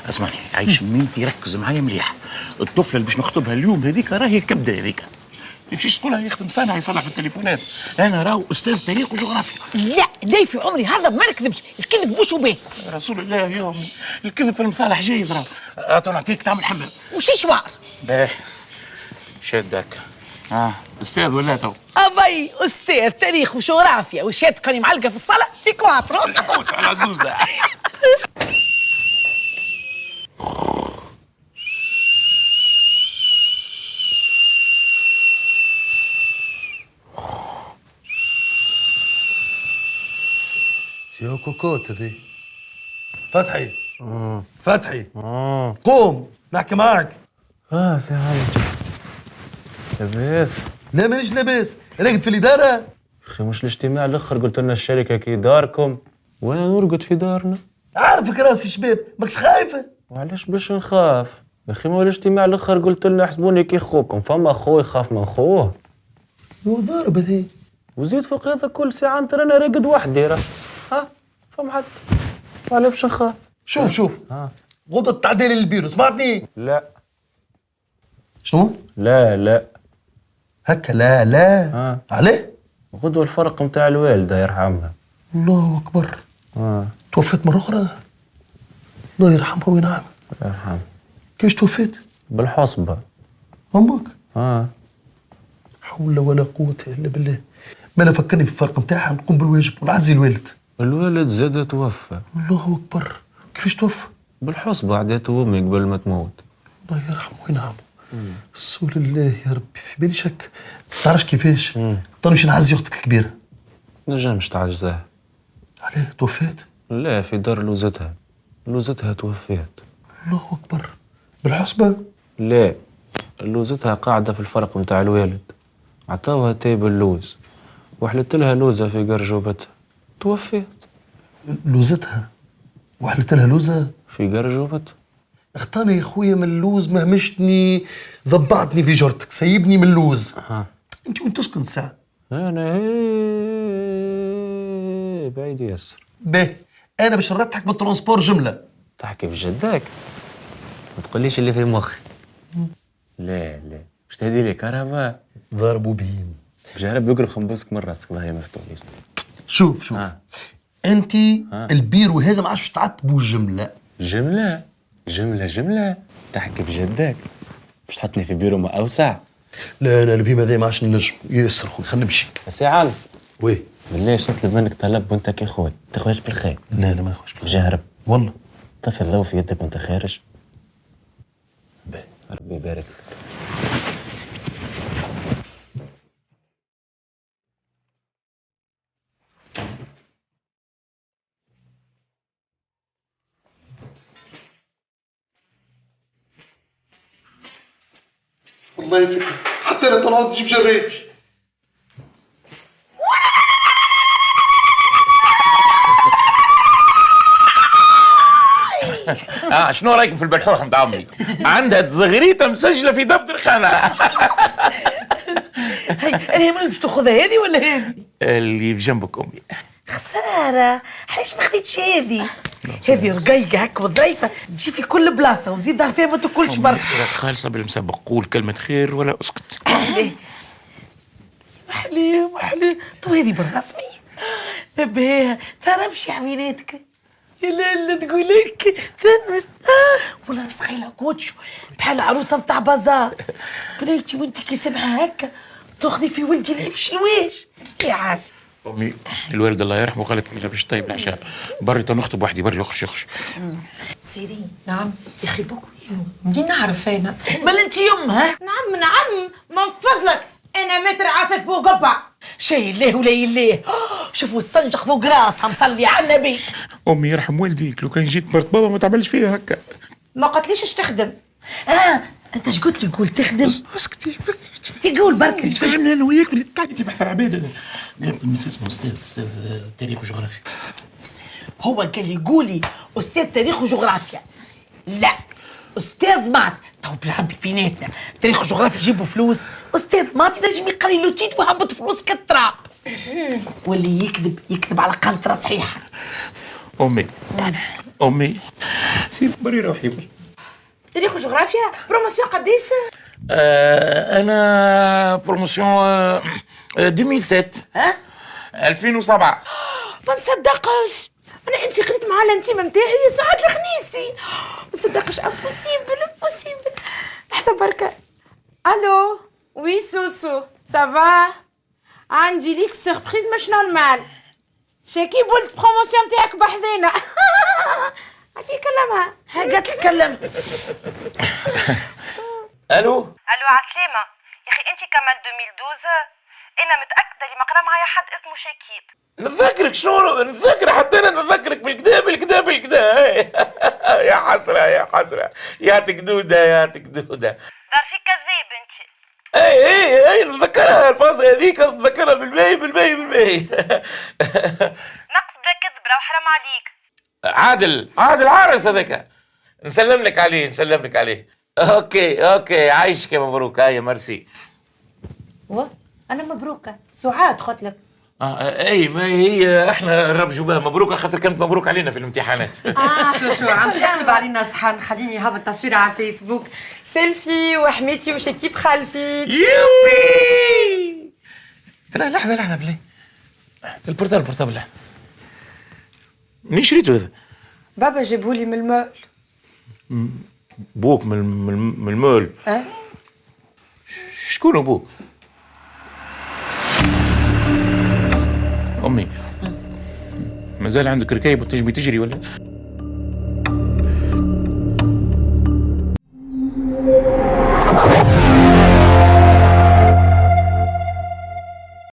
اسمعني عايش مينتي، ركز معايا مليح. الطفله اللي باش نخطبها اليوم هذيك راهي كبده هذيك، تمشيش تقولها يخدم صانع يصلح في التليفونات. انا راهو استاذ تاريخ وجغرافيا. لا في عمري هذا ما نكذبش، الكذب مش به. رسول الله يا امي، الكذب في المصالح جايز راهو. اعطونا نعطيك تعمل حمام. وش شوار؟ باهي شادك. استاذ ولا تو؟ ابي استاذ تاريخ وجغرافيا، وشات كاني معلقه في الصاله في كواترو. على زوزه. يا كوكوت هذي. فتحي فتحي قوم نحكي معك. سي علي لاباس؟ لا مانيش لاباس، راقد في الإدارة. اخي مش الاجتماع الاخر قلت لنا الشركه كي داركم وانا نرقد في دارنا. عارفك راسي شباب، ماكش خايفة؟ وعلاش باش نخاف يا اخي؟ ما الاجتماع الاخر قلت لنا احسبوني كي خوكم، فما خوه يخاف من خوه. يو ضارب هذي. وزيد فوق هذا كل ساعه انت رانا راقد وحدي راه. فما حد، وعلاش باش نخاف؟ شوف غدوة التعديل للبيرو، سمعتني؟ لا شنو؟ لا هكا لا عليه؟ غدوه الفرق نتاع الوالده يرحمها. الله أكبر. توفيت مرة أخرى. الله يرحمها وينعم. الله يرحمها. كيفاش توفيت؟ بالحصبه. أمك؟ حول ولا قوة إلا بالله. ما أنا فكرني في الفرق نتاعها، نقوم بالواجب ونعزي الوالد. الوالد زاد توفى. الله أكبر. كيفاش توفى؟ بالحصبة عداته أمي قبل ما تموت. الله يرحمه وينعمه. رسول الله يا ربي، في بالي شك. تعرفش كيفاش؟ طنمشي نعزي أختك الكبيرة. نجمش تعجزها. عليه توفيت؟ لا في دار لوزتها توفيت. الله أكبر. بالحصبة؟ لا لوزتها قاعدة في الفرق متاع الوالد، عطاوها تايب اللوز وحلت لها لوزة في قرجوبتها توفيت. لوزتها وحلت لها لوزة في قرجوبتها. اختاني يا خويا من اللوز، مهمشتني ضبعتني في جرتك، سيبني من اللوز. انت وين تسكن ساعة؟ انا بعيد ياسر. باهي انا باش نرتحك بالترونسبور جملة. تحكي بجدك؟ ما تقوليش اللي في مخي. لا باش تهدي لي كهرباء. ضربوا بين جرب يقرب خنبوسك من راسك ظهري مفتوحيش. شوف انت البيرو هذا ما عادش تعتبوا جملة تحكي بجدك؟ باش تحطني في بيرو ما اوسع؟ لا البيم هذا ما عادش نجم. ياسر خويا خلينا نمشي. بس يا عالم وي بالله نطلب منك طلب وانت كي خويا تاخذش بالخير. لا ما ناخذش بالخير. جهرب والله. طفي الضوء في يدك وانت خارج. باهي ربي يبارك لك. والله فكرة حتى انا طلعت تجيب جريتي. شنو رايكم في البلحوحه نتاع امي؟ عندها زغريته مسجله في دفتر خانه. هي باش تاخذها هذه ولا هذه؟ اللي في جنبك امي. خساره، علاش ما خديتش هذه رقيقه هكا وظريفه تجي في كل بلاصه وزيدها فيها ما تاكلش برشا. خالصه بالمسبق، قول كلمه خير ولا اسكت. محليه تو هذه بالرسمي باهيها ترى مشي عميناتك. يا لا تقول لك تنمس ولا نسخيلها كوتشو بحال عروسه نتاع بازار. بنيتي وانت كي سمعها هكا تاخذي في ولدي اللي في الشواش. يا عاد امي الوالد الله يرحمه قالت لي باش طيب العشاء بري تنخطب وحدي بري يخش. سيرين نعم يا اخي بوك منين نعرف انا؟ بل انت يمها. نعم من فضلك انا متر عفاف بوقبع. شي الله ولا الله. شوفوا السنجق فوق راسها مصلي على النبي. امي يرحم والديك لو كان جيت مرت بابا ما تعملش فيها هكا. ما قلتليش اش تخدم. انت اش قلت لي؟ قول تخدم. اسكتي بس تقول برك تفهمنا انا وياك اللي طلعتي بحث العباد. انا اسمه استاذ تاريخ وجغرافيا. هو قال لي قولي استاذ تاريخ وجغرافيا. لا استاذ مات. تو بربي بيناتنا تاريخ وجغرافيا يجيبوا فلوس. استاذ مات ينجم يقري له تيت وهبط فلوس كالتراب. واللي يكذب على قنطره صحيحه. امي سير بري روحي. تاريخ وجغرافيا بروموسيون قديش؟ انا بروموسيون 2007. ها 2007. ما نصدقش. انا انت قريت مع الانتيمه نتاعي هي سعاد الخنيسي. ما نصدقش. امبوسيبل. لحظه بركه. الو وي سوسو سافا. عندي ليك سيربريز مش نورمال. شاكي بولت بروموسيون نتاعك بحذينا. عادي كلمها. قالت لك كلم. الو الو عسلامة يا اخي انت كملت 2012 انا متاكده اللي ما قرا معايا حد اسمه شكيب. نتذكرك شنو نتذكر حتى انا نتذكرك بالكدا يا حسره يا تكدوده دار فيك كذاب انت. اي نتذكرها الفاصله هذيك نتذكرها بالباهي نقص بلا كذب لو حرام عليك. عادل عارس هذاك. نسلم لك عليه. اوكي عايشك مبروك. هاي ميرسي. انا مبروكه سعاد قلت لك. اي ما هي احنا نربجوا بها مبروك خاطر كانت مبروك علينا في الامتحانات. شو عم تقلب علينا صحن. خليني هبط تصويره على الفيسبوك سيلفي وحميتي وشكيب خلفي. يوبي ترى لحظه بلي البورتابل منين شريته هذا؟ بابا جابولي من المول. بوك من المول. شكون ابوك؟ امي. مازال عندك ركايب وتجبي تجري ولا؟